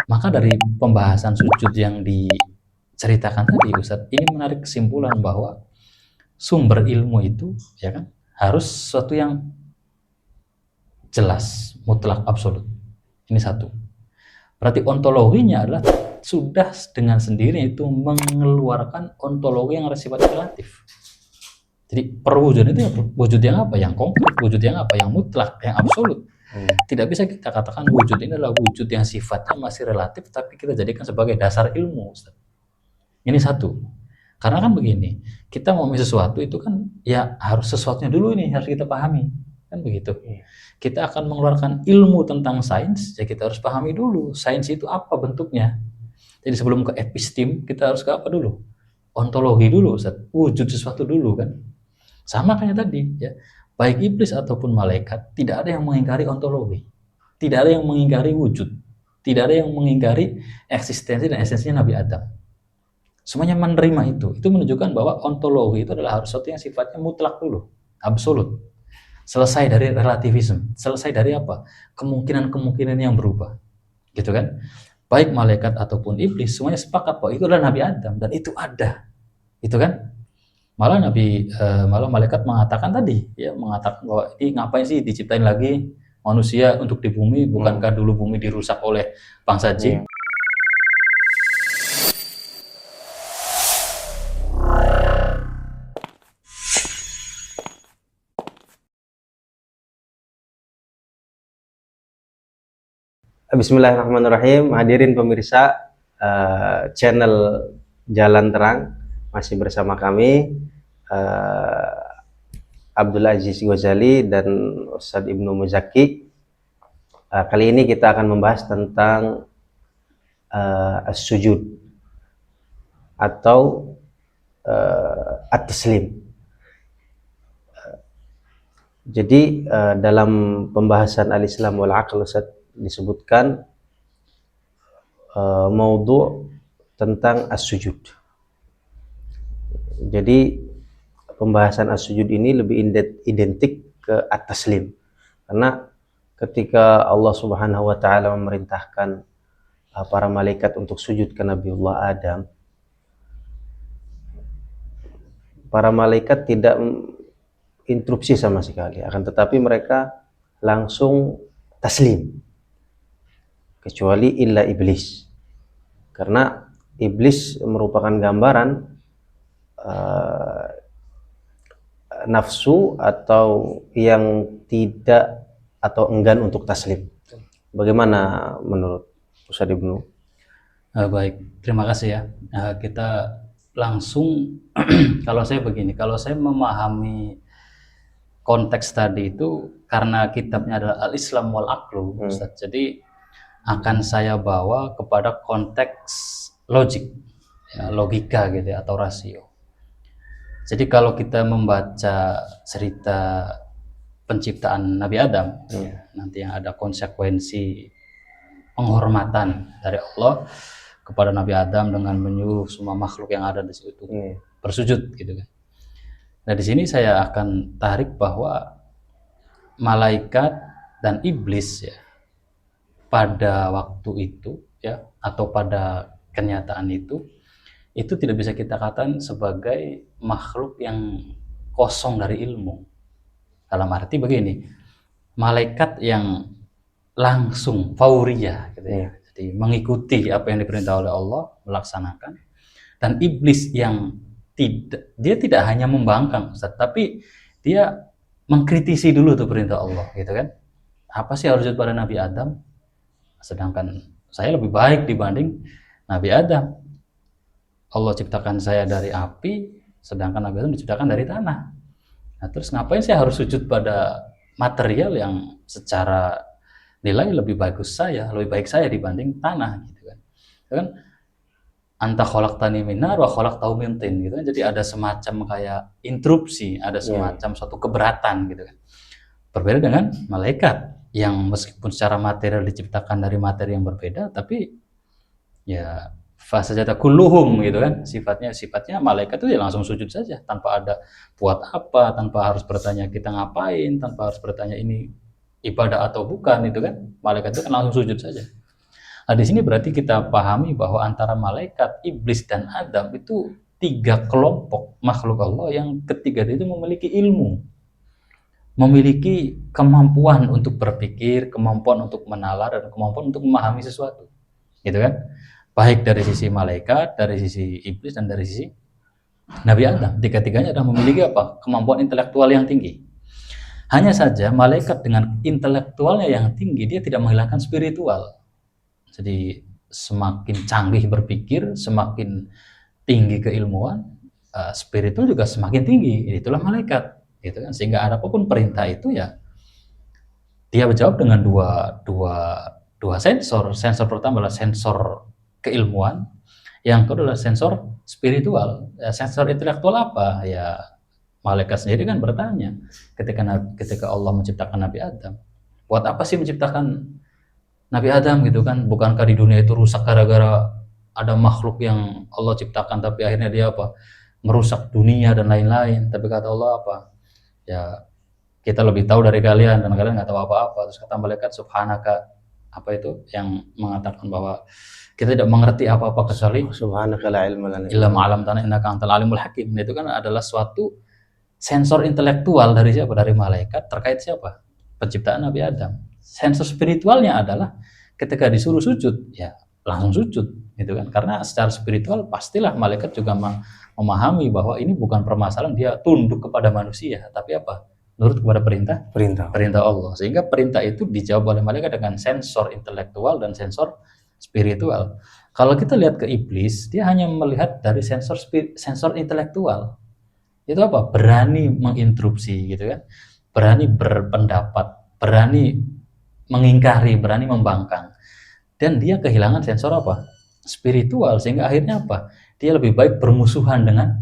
Maka dari pembahasan sujud yang diceritakan tadi Ustadz, ini menarik kesimpulan bahwa sumber ilmu itu ya kan harus sesuatu yang jelas, mutlak, absolut. Ini satu. Berarti ontologinya adalah sudah dengan sendirinya itu mengeluarkan ontologi yang bersifat relatif. Jadi perwujudan itu wujud yang apa? Yang konkret, wujud yang apa? Yang mutlak, yang absolut. Tidak bisa kita katakan wujud ini adalah wujud yang sifatnya masih relatif, tapi kita jadikan sebagai dasar ilmu, Ustaz. Ini satu. Karena kan begini, kita mau sesuatu itu kan ya harus sesuatunya dulu ini harus kita pahami, kan begitu. Kita akan mengeluarkan ilmu tentang sains, ya kita harus pahami dulu sains itu apa bentuknya. Jadi sebelum ke epistem, kita harus ke apa dulu? Ontologi dulu, Ustaz. Wujud sesuatu dulu kan. Sama kayak tadi, ya. Baik iblis ataupun malaikat, tidak ada yang mengingkari ontologi. Tidak ada yang mengingkari wujud. Tidak ada yang mengingkari eksistensi dan esensinya Nabi Adam. Semuanya menerima itu. Itu menunjukkan bahwa ontologi itu adalah harus sesuatu yang sifatnya mutlak dulu, absolut. Selesai dari relativisme, selesai dari apa? Kemungkinan-kemungkinan yang berubah. Gitu kan? Baik malaikat ataupun iblis semuanya sepakat bahwa itu adalah Nabi Adam dan itu ada. Itu kan? Malah malaikat mengatakan tadi, ya mengatakan bahwa ini ngapain sih diciptain lagi manusia untuk di bumi, bukankah dulu bumi dirusak oleh bangsa jin? Bismillahirrahmanirrahim. Hadirin pemirsa channel Jalan Terang, masih bersama kami Abdul Aziz Ghazali dan Ustadz Ibnu Muzaki. Kali ini kita akan membahas tentang as-sujud atau at-taslim. Jadi dalam pembahasan al-Islam wal aql disebutkan maudhu' tentang as-sujud. Jadi pembahasan as-sujud ini lebih identik ke at-taslim, karena ketika Allah Subhanahu wa taala memerintahkan para malaikat untuk sujud ke Nabiullah Adam, para malaikat tidak interupsi sama sekali, akan tetapi mereka langsung taslim, kecuali illa iblis, karena iblis merupakan gambaran nafsu atau yang tidak atau enggan untuk taslim. Bagaimana menurut Ustadz Ibnu? Baik, terima kasih ya. Kita langsung kalau saya begini, kalau saya memahami konteks tadi itu karena kitabnya adalah Al-Islam wal Aqlu, Ustaz. Jadi akan saya bawa kepada konteks logik, ya, logika gitu ya, atau rasio. Jadi kalau kita membaca cerita penciptaan Nabi Adam, ya, nanti yang ada konsekuensi penghormatan dari Allah kepada Nabi Adam dengan menyuruh semua makhluk yang ada di situ bersujud, gitu kan. Nah di sini saya akan tarik bahwa malaikat dan iblis ya pada waktu itu ya atau pada kenyataan itu tidak bisa kita katakan sebagai makhluk yang kosong dari ilmu. Dalam arti begini, malaikat yang langsung fauriyah gitu ya. Jadi mengikuti apa yang diperintah oleh Allah, melaksanakan. Dan iblis yang dia tidak hanya membangkang, Ustaz, tapi dia mengkritisi dulu tuh perintah Allah, gitu kan. Apa sih harus pada Nabi Adam? Sedangkan saya lebih baik dibanding Nabi Adam. Allah ciptakan saya dari api, sedangkan Nabi Adam diciptakan dari tanah. Nah, terus ngapain saya harus sujud pada material yang secara nilai lebih baik saya dibanding tanah, gitu kan. Kan anta khalaqtani min nar wa khalaqtahu min tin, gitu kan. Jadi ada semacam kayak interupsi, ada semacam suatu keberatan, gitu kan. Berbeda dengan malaikat yang meskipun secara material diciptakan dari materi yang berbeda, tapi ya fasajada kulluhum, gitu kan. Sifatnya malaikat itu ya langsung sujud saja tanpa ada buat apa, tanpa harus bertanya kita ngapain, tanpa harus bertanya ini ibadah atau bukan, itu kan. Malaikat itu kan langsung sujud saja. Nah, di sini berarti kita pahami bahwa antara malaikat, iblis, dan Adam itu 3 kelompok makhluk Allah yang ketiga itu memiliki ilmu, memiliki kemampuan untuk berpikir, kemampuan untuk menalar, dan kemampuan untuk memahami sesuatu, gitu kan? Baik dari sisi malaikat, dari sisi iblis, dan dari sisi Nabi Adam. Tiga-tiganya adalah memiliki apa? Kemampuan intelektual yang tinggi. Hanya saja malaikat dengan intelektualnya yang tinggi, dia tidak menghilangkan spiritual. Jadi semakin canggih berpikir, semakin tinggi keilmuan, spiritual juga semakin tinggi. Itulah malaikat, gitu kan? Sehingga apapun perintah itu ya dia menjawab dengan dua sensor. Sensor pertama adalah sensor keilmuan, yang kedua adalah sensor spiritual. Sensor intelektual apa? Ya malaikat sendiri kan bertanya ketika Allah menciptakan Nabi Adam, buat apa sih menciptakan Nabi Adam gitu kan? Bukankah di dunia itu rusak gara-gara ada makhluk yang Allah ciptakan tapi akhirnya dia apa? Merusak dunia dan lain-lain. Tapi kata Allah apa? Ya kita lebih tahu dari kalian dan kalian nggak tahu apa-apa. Terus kata malaikat subhanaka, apa itu yang mengatakan bahwa kita tidak mengerti apa-apa kecuali Subhanaka la ilma lana illa ma'alamtana innaka antal alimul hakim. Itu kan adalah suatu sensor intelektual dari siapa? Dari malaikat terkait siapa? Penciptaan Nabi Adam. Sensor spiritualnya adalah ketika disuruh sujud, ya langsung sujud, gitu kan? Karena secara spiritual pastilah malaikat juga memahami bahwa ini bukan permasalahan dia tunduk kepada manusia, tapi apa? Nurut kepada perintah Allah. Sehingga perintah itu dijawab oleh malaikat dengan sensor intelektual dan sensor spiritual. Kalau kita lihat ke iblis, dia hanya melihat dari sensor intelektual. Itu apa? Berani menginterupsi, gitu kan? Berani berpendapat, berani mengingkari, berani membangkang. Dan dia kehilangan sensor apa? Spiritual. Sehingga akhirnya apa? Dia lebih baik bermusuhan dengan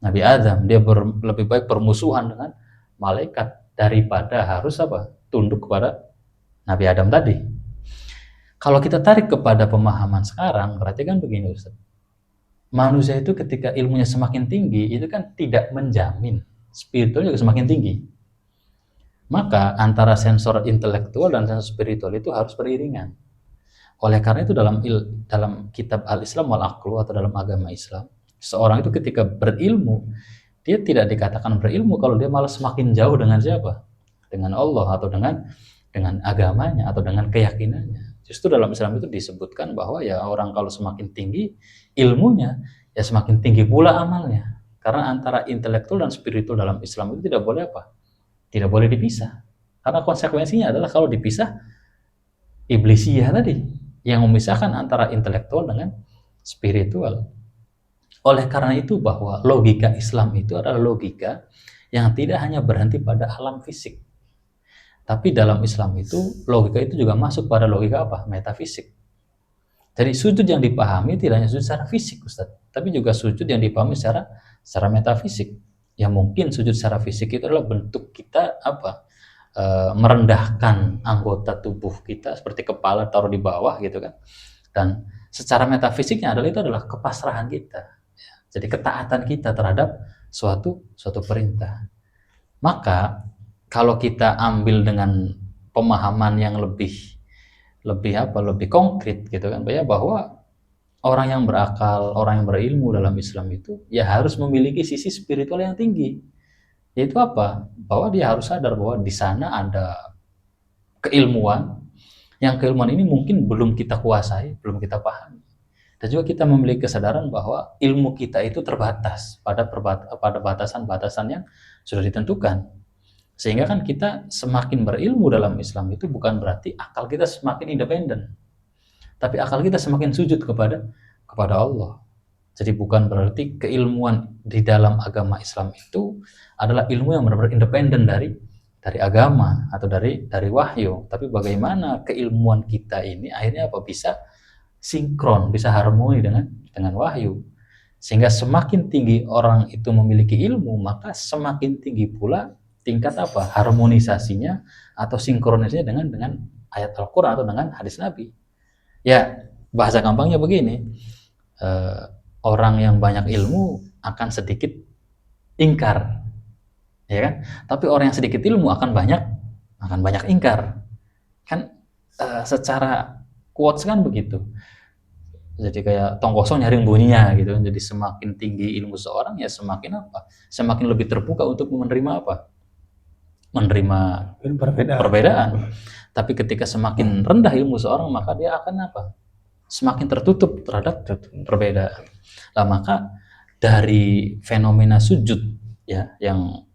Nabi Adam. Dia lebih baik bermusuhan dengan malaikat daripada harus apa? Tunduk kepada Nabi Adam tadi. Kalau kita tarik kepada pemahaman sekarang, berarti kan begini Ustaz. Manusia itu ketika ilmunya semakin tinggi, itu kan tidak menjamin spiritual juga semakin tinggi. Maka antara sensor intelektual dan sensor spiritual itu harus beriringan. Oleh karena itu dalam kitab Al-Islam wal-Aqlu atau dalam agama Islam, seorang itu ketika berilmu, dia tidak dikatakan berilmu kalau dia malah semakin jauh dengan siapa? Dengan Allah atau dengan agamanya atau dengan keyakinannya. Justru dalam Islam itu disebutkan bahwa ya orang kalau semakin tinggi ilmunya, ya semakin tinggi pula amalnya. Karena antara intelektual dan spiritual dalam Islam itu tidak boleh apa? Tidak boleh dipisah. Karena konsekuensinya adalah kalau dipisah, iblisiyah tadi yang memisahkan antara intelektual dengan spiritual. Oleh karena itu bahwa logika Islam itu adalah logika yang tidak hanya berhenti pada alam fisik. Tapi dalam Islam itu logika itu juga masuk pada logika apa? Metafisik. Jadi sujud yang dipahami tidak hanya sujud secara fisik, Ustaz, tapi juga sujud yang dipahami secara metafisik. Ya mungkin sujud secara fisik itu adalah bentuk kita apa? Merendahkan anggota tubuh kita seperti kepala taruh di bawah gitu kan. Dan secara metafisiknya itu adalah kepasrahan kita. Jadi ketaatan kita terhadap suatu perintah. Maka kalau kita ambil dengan pemahaman yang lebih konkret gitu kan, bahwa orang yang berakal, orang yang berilmu dalam Islam itu ya harus memiliki sisi spiritual yang tinggi. Yaitu apa? Bahwa dia harus sadar bahwa di sana ada keilmuan, yang keilmuan ini mungkin belum kita kuasai, belum kita pahami. Dan juga kita memiliki kesadaran bahwa ilmu kita itu terbatas pada batasan-batasan yang sudah ditentukan. Sehingga kan kita semakin berilmu dalam Islam itu bukan berarti akal kita semakin independen, tapi akal kita semakin sujud kepada Allah. Jadi bukan berarti keilmuan di dalam agama Islam itu adalah ilmu yang benar-benar independen dari agama atau dari wahyu. Tapi bagaimana keilmuan kita ini akhirnya bisa sinkron, bisa harmoni dengan wahyu. Sehingga semakin tinggi orang itu memiliki ilmu, maka semakin tinggi pula tingkat harmonisasinya atau sinkronisasinya dengan ayat Al-Quran atau dengan hadis Nabi. Ya bahasa gampangnya begini, orang yang banyak ilmu akan sedikit ingkar, ya kan? Tapi orang yang sedikit ilmu akan banyak ingkar. Kan secara quotes kan begitu. Jadi kayak tong kosong nyaring bunyinya gitu. Jadi semakin tinggi ilmu seorang ya semakin apa? Semakin lebih terbuka untuk menerima apa? Menerima perbedaan. Tapi ketika semakin rendah ilmu seorang maka dia akan apa? Semakin tertutup terhadap perbedaan. Nah, maka dari fenomena sujud ya yang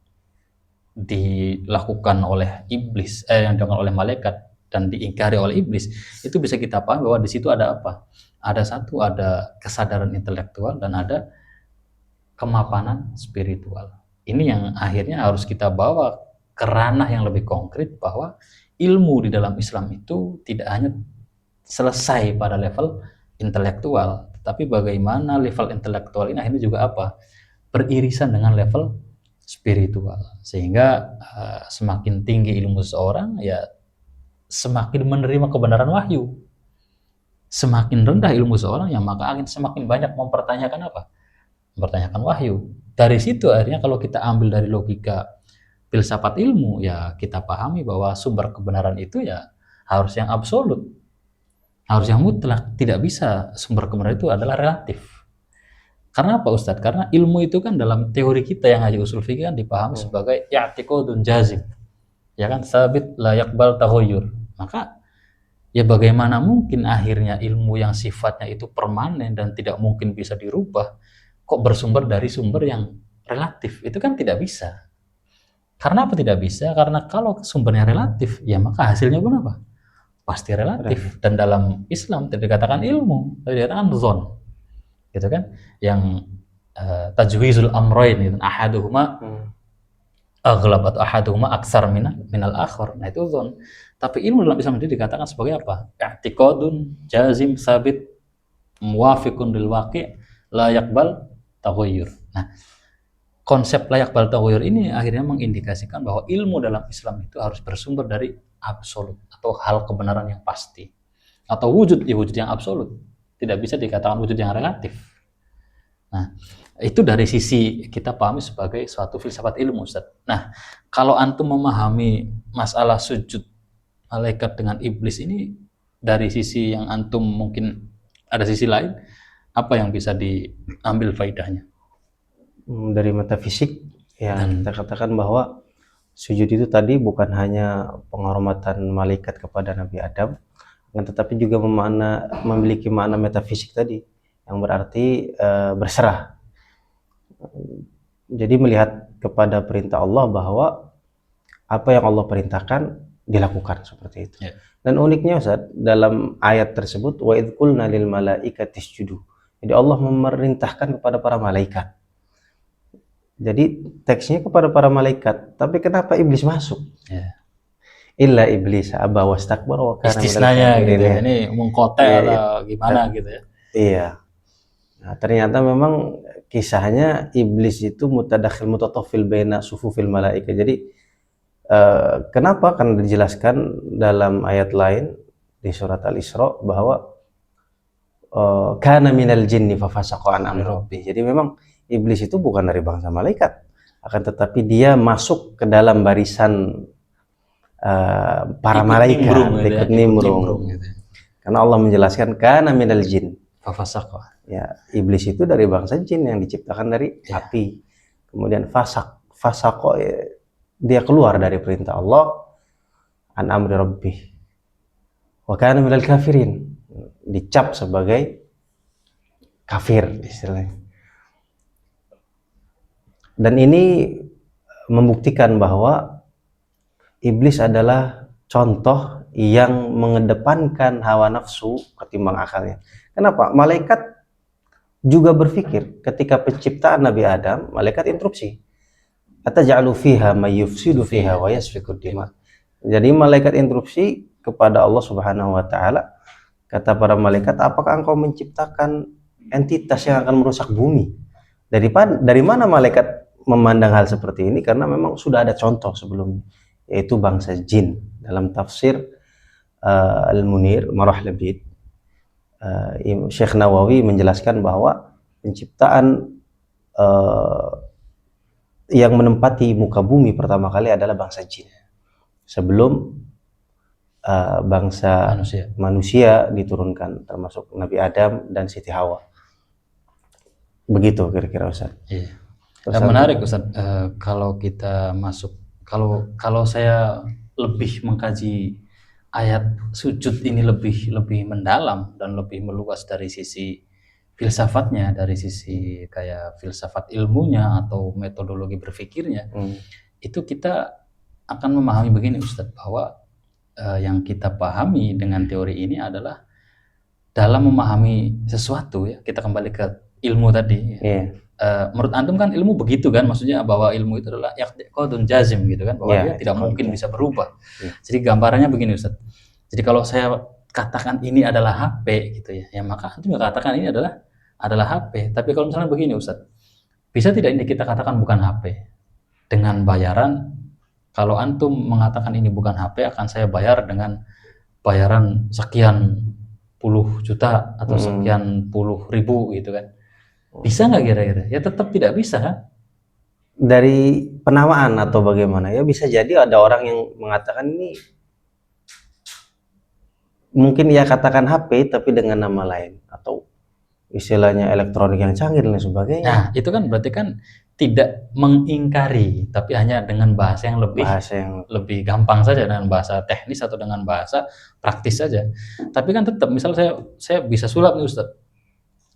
dilakukan oleh iblis, yang dilakukan oleh malaikat dan diingkari oleh iblis, itu bisa kita paham bahwa di situ ada apa? Ada kesadaran intelektual dan ada kemapanan spiritual. Ini yang akhirnya harus kita bawa ke ranah yang lebih konkret bahwa ilmu di dalam Islam itu tidak hanya selesai pada level intelektual, tapi bagaimana level intelektual ini akhirnya juga apa? Beririsan dengan level spiritual. Sehingga semakin tinggi ilmu seseorang ya semakin menerima kebenaran wahyu. Semakin rendah ilmu seorang ya maka akan semakin banyak mempertanyakan apa? Mempertanyakan wahyu. Dari situ akhirnya kalau kita ambil dari logika filsafat ilmu ya kita pahami bahwa sumber kebenaran itu ya harus yang absolut, harus yang mutlak. Tidak bisa sumber kebenaran itu adalah relatif. Karena apa Ustadz? Karena ilmu itu kan dalam teori kita yang ngaji usul fikih kan dipahami sebagai i'tiqadun jazim, ya kan, sabit la yaqbal taghayyur. Maka ya bagaimana mungkin akhirnya ilmu yang sifatnya itu permanen dan tidak mungkin bisa dirubah kok bersumber dari sumber yang relatif? Itu kan tidak bisa. Karena apa tidak bisa? Karena kalau sumbernya relatif ya maka hasilnya pun apa? Pasti relatif. Dan dalam Islam tidak dikatakan ilmu, tidak dikatakan zon, gitu kan? Yang tajwizul amrain itu ahaduhuma aghlab atau ahaduhuma aksar minal akhar. Nah itu zon. Tapi ilmu dalam Islam itu dikatakan sebagai apa? I'tiqadun jazim sabit muwafiqun lil waqi' la yaqbal taghayyur. Nah, konsep la yaqbal taghayyur ini akhirnya mengindikasikan bahwa ilmu dalam Islam itu harus bersumber dari absolut atau hal kebenaran yang pasti. Atau wujud yang absolut. Tidak bisa dikatakan wujud yang relatif. Nah, itu dari sisi kita pahami sebagai suatu filsafat ilmu, Ustaz. Nah, kalau antum memahami masalah sujud malaikat dengan iblis ini dari sisi yang antum mungkin ada sisi lain, apa yang bisa diambil faedahnya? Dari metafisik ya kita katakan bahwa sujud itu tadi bukan hanya penghormatan malaikat kepada Nabi Adam, tetapi juga memiliki makna metafisik tadi yang berarti berserah. Jadi melihat kepada perintah Allah bahwa apa yang Allah perintahkan dilakukan seperti itu. Yeah. Dan uniknya Ustaz, dalam ayat tersebut wa idz qulna lil malaikati isjudu. Jadi Allah memerintahkan kepada para malaikat. Jadi teksnya kepada para malaikat, tapi kenapa iblis masuk? Yeah. Illa iblis aba wastakbar wa kana istisnanya gitu ya. Ini mengkotel gimana gitu ya. Iya. Nah, ternyata memang kisahnya iblis itu mutadakhil mutataffil baina sufufil malaika. Jadi kenapa? Karena dijelaskan dalam ayat lain di surat Al-Isra bahwa kana minal jinni fa fasaqa an amri rabbih. Jadi memang iblis itu bukan dari bangsa malaikat, akan tetapi dia masuk ke dalam barisan para malaikat, ikut nimbrung. Gitu. Karena Allah menjelaskan kana minal jin fa fasaqa. Ya, iblis itu dari bangsa jin yang diciptakan dari api. Kemudian fasaqa dia keluar dari perintah Allah, an amri rabbih wa kana minal kafirin, dicap sebagai kafir istilahnya. Dan ini membuktikan bahwa iblis adalah contoh yang mengedepankan hawa nafsu ketimbang akalnya. Kenapa? Malaikat juga berpikir ketika penciptaan Nabi Adam, malaikat interupsi. Ataj'alu fiha may yufsidu fiha wa yasfiku dima. Jadi malaikat interupsi kepada Allah Subhanahu wa taala. Kata para malaikat, apakah engkau menciptakan entitas yang akan merusak bumi? Dari mana malaikat memandang hal seperti ini? Karena memang sudah ada contoh sebelumnya, yaitu bangsa jin. Dalam tafsir Al-Munir Marah Labid, Syekh Nawawi menjelaskan bahwa penciptaan yang menempati muka bumi pertama kali adalah bangsa jin sebelum bangsa manusia. manusia diturunkan, termasuk Nabi Adam dan Siti Hawa. Begitu kira-kira Ustaz. Iya. Terus Menarik Ustaz. Kalau kita masuk, kalau saya lebih mengkaji ayat sujud ini lebih mendalam dan lebih meluas dari sisi filsafatnya, dari sisi kayak filsafat ilmunya atau metodologi berpikirnya, itu kita akan memahami begini Ustaz, bahwa yang kita pahami dengan teori ini adalah dalam memahami sesuatu, ya kita kembali ke ilmu tadi. Menurut antum kan ilmu begitu kan, maksudnya bahwa ilmu itu adalah i'tiqadun jazim gitu kan, bahwa dia tidak mungkin bisa berubah. Jadi gambarannya begini Ustaz. Jadi kalau saya katakan ini adalah HP gitu ya maka antum katakan ini adalah HP. Tapi kalau misalnya begini Ustaz, bisa tidak ini kita katakan bukan HP dengan bayaran, kalau antum mengatakan ini bukan HP akan saya bayar dengan bayaran sekian puluh juta atau sekian puluh ribu gitu kan. Bisa nggak kira-kira? Ya tetap tidak bisa kan? Dari penamaan atau bagaimana? Ya bisa jadi ada orang yang mengatakan ini mungkin ya katakan HP tapi dengan nama lain atau istilahnya elektronik yang canggih dan sebagainya. Nah itu kan berarti kan tidak mengingkari, tapi hanya dengan bahasa yang lebih gampang saja, dengan bahasa teknis atau dengan bahasa praktis saja. Tapi kan tetap, misal saya bisa sulap nih Ustaz,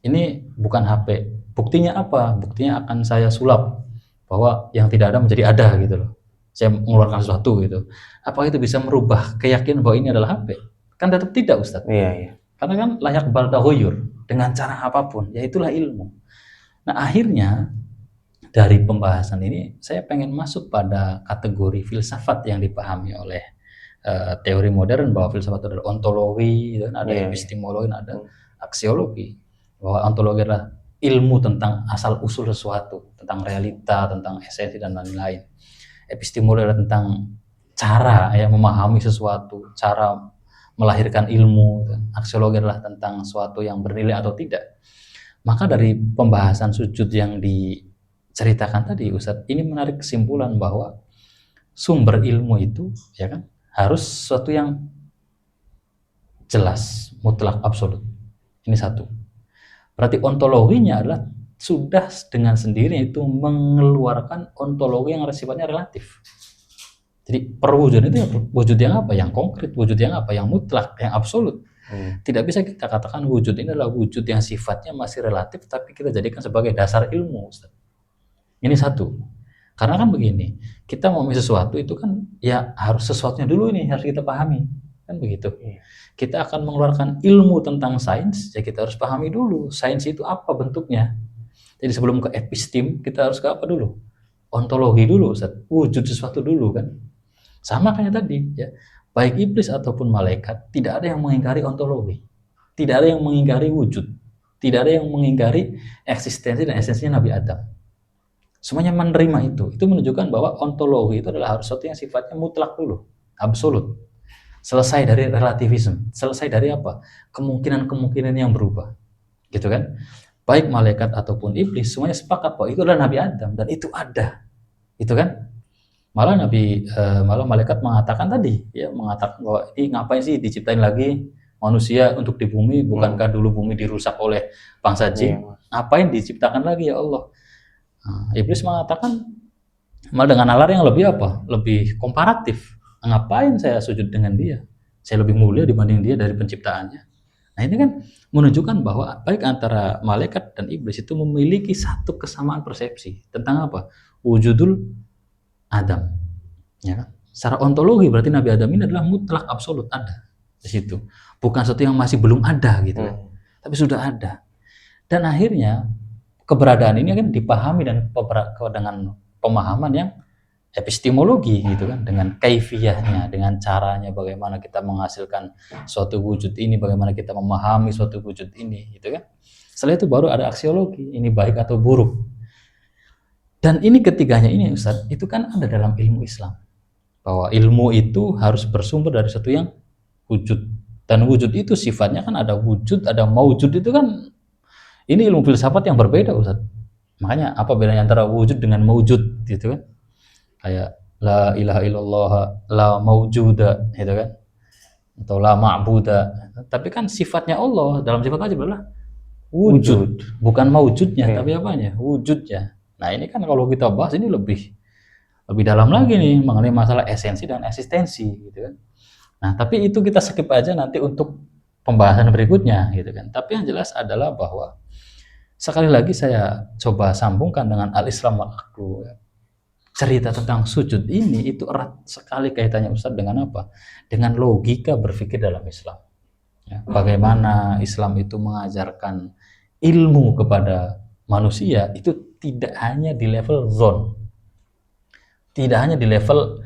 ini bukan HP, buktinya apa? Buktinya akan saya sulap bahwa yang tidak ada menjadi ada gitu loh. Saya mengeluarkan sesuatu gitu. Apakah itu bisa merubah keyakinan bahwa ini adalah HP? Kan tetap tidak Ustaz. Iya. Karena kan layak baltaghuyur dengan cara apapun, ya itulah ilmu. Nah akhirnya dari pembahasan ini saya pengen masuk pada kategori filsafat yang dipahami oleh teori modern, bahwa filsafat itu adalah ontologi, dan ada epistemologi, ada aksiologi. Bahwa ontologi adalah ilmu tentang asal usul sesuatu, tentang realita, tentang esensi dan lain-lain. Epistemologi adalah tentang cara memahami sesuatu, cara melahirkan ilmu, dan aksiologi adalah tentang sesuatu yang bernilai atau tidak. Maka dari pembahasan sujud yang diceritakan tadi Ustadz, ini menarik kesimpulan bahwa sumber ilmu itu ya kan harus sesuatu yang jelas, mutlak, absolut. Ini satu. Berarti ontologinya adalah sudah dengan sendirinya itu mengeluarkan ontologi yang sifatnya relatif. Jadi perwujudan itu wujud yang apa? Yang konkret. Wujud yang apa? Yang mutlak, yang absolut. Tidak bisa kita katakan wujud ini adalah wujud yang sifatnya masih relatif tapi kita jadikan sebagai dasar ilmu, Ustaz. Ini satu. Karena kan begini, kita mau sesuatu itu kan ya harus sesuatunya dulu ini harus kita pahami. Kan begitu. Kita akan mengeluarkan ilmu tentang sains, ya kita harus pahami dulu sains itu apa bentuknya. Jadi sebelum ke epistem, kita harus ke apa dulu? Ontologi dulu, Ustaz. Wujud sesuatu dulu kan. Sama kayak tadi ya. Baik iblis ataupun malaikat, tidak ada yang mengingkari ontologi. Tidak ada yang mengingkari wujud. Tidak ada yang mengingkari eksistensi dan esensinya Nabi Adam. Semuanya menerima itu. Itu menunjukkan bahwa ontologi itu adalah harus sesuatu yang sifatnya mutlak dulu, absolut. Selesai dari relativisme, selesai dari apa? Kemungkinan-kemungkinan yang berubah. Gitu kan? Baik malaikat ataupun iblis, semuanya sepakat bahwa itu adalah Nabi Adam dan itu ada. Itu kan? Malah malaikat mengatakan tadi, ya mengatakan bahwa ini ngapain sih diciptain lagi manusia untuk di bumi? Bukankah dulu bumi dirusak oleh bangsa jin? Ngapain diciptakan lagi ya Allah? Nah, iblis mengatakan malah dengan nalar yang lebih apa? Lebih komparatif. Ngapain saya sujud dengan dia? Saya lebih mulia dibanding dia dari penciptaannya. Nah ini kan menunjukkan bahwa baik antara malaikat dan iblis itu memiliki satu kesamaan persepsi tentang apa? Wujudul Adam. Ya kan? Secara ontologi berarti Nabi Adam ini adalah mutlak absolut ada di situ. Bukan sesuatu yang masih belum ada gitu kan. Tapi sudah ada. Dan akhirnya keberadaan ini kan dipahami dan dengan pemahaman yang epistemologi gitu kan, dengan kaifiyahnya, dengan caranya bagaimana kita menghasilkan suatu wujud ini, bagaimana kita memahami suatu wujud ini gitu kan. Setelah itu baru ada aksiologi, ini baik atau buruk. Dan ini ketiganya ini Ustaz, itu kan ada dalam ilmu Islam. Bahwa ilmu itu harus bersumber dari sesuatu yang wujud. Dan wujud itu sifatnya kan ada wujud, ada maujud, itu kan ini ilmu filsafat yang berbeda Ustaz. Makanya apa bedanya antara wujud dengan maujud gitu kan? Kayak la ilaha illallah la maujuda gitu kan. atau la ma'buda. Tapi kan sifatnya Allah dalam sifat wajib adalah wujud, bukan maujudnya, tapi apanya? Wujudnya. Nah, ini kan kalau kita bahas ini lebih dalam lagi nih mengenai masalah esensi dan eksistensi gitu kan. Nah, tapi itu kita skip aja nanti untuk pembahasan berikutnya gitu kan. Tapi yang jelas adalah bahwa sekali lagi saya coba sambungkan dengan al-Islam wal aqlu. Cerita tentang sujud ini itu erat sekali kaitannya Ustadz dengan apa? Dengan logika berpikir dalam Islam. Ya, bagaimana Islam itu mengajarkan ilmu kepada manusia itu tidak hanya di level zon, tidak hanya di level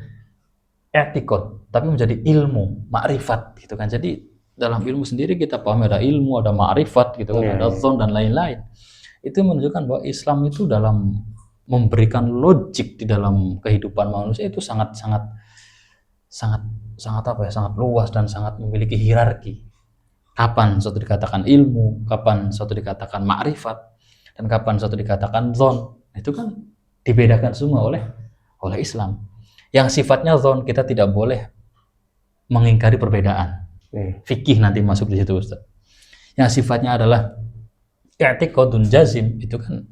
etikot, tapi menjadi ilmu, makrifat gitu kan. Jadi dalam ilmu sendiri kita paham ada ilmu, ada makrifat gitu kan, ada zon dan lain-lain. Itu menunjukkan bahwa Islam itu dalam memberikan logik di dalam kehidupan manusia itu sangat apa ya, sangat luas dan sangat memiliki hierarki. Kapan suatu dikatakan ilmu, kapan suatu dikatakan makrifat, dan kapan suatu dikatakan zon. Itu kan dibedakan semua oleh Islam. Yang sifatnya zon kita tidak boleh mengingkari perbedaan. Fikih nanti masuk di situ Ustaz. Yang sifatnya adalah i'tiqadun jazim itu kan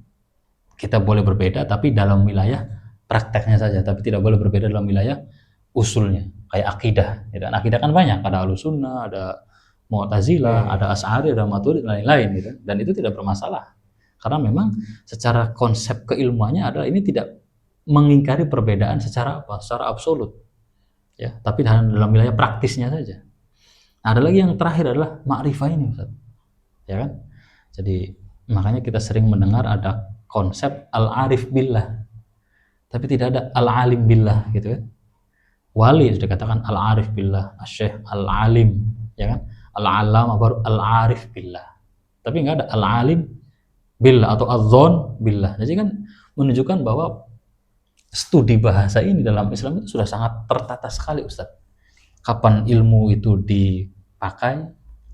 kita boleh berbeda tapi dalam wilayah prakteknya saja, tapi tidak boleh berbeda dalam wilayah usulnya. Kayak akidah. Dan akidah kan banyak, ada Ahlussunnah, ada Mu'tazilah, ada Asy'ari, ada Maturidi, dan lain-lain gitu. Dan itu tidak bermasalah. Karena memang secara konsep keilmuannya adalah ini tidak mengingkari perbedaan secara apa? Secara absolut. Ya, tapi dalam wilayah praktisnya saja. Nah, ada lagi yang terakhir adalah ma'rifah ini, Ustaz. Ya kan? Jadi makanya kita sering mendengar ada konsep al-arif billah. Tapi tidak ada al-alim billah gitu kan. Wali sudah katakan al-arif billah, asy-syekh al-alim, ya kan? Al-alama baru al-arif billah. Tapi enggak ada al-alim billah atau az-zon billah. Jadi kan menunjukkan bahwa studi bahasa ini dalam Islam itu sudah sangat tertata sekali Ustaz. Kapan ilmu itu dipakai,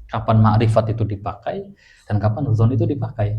kapan ma'rifat itu dipakai, dan kapan zon itu dipakai.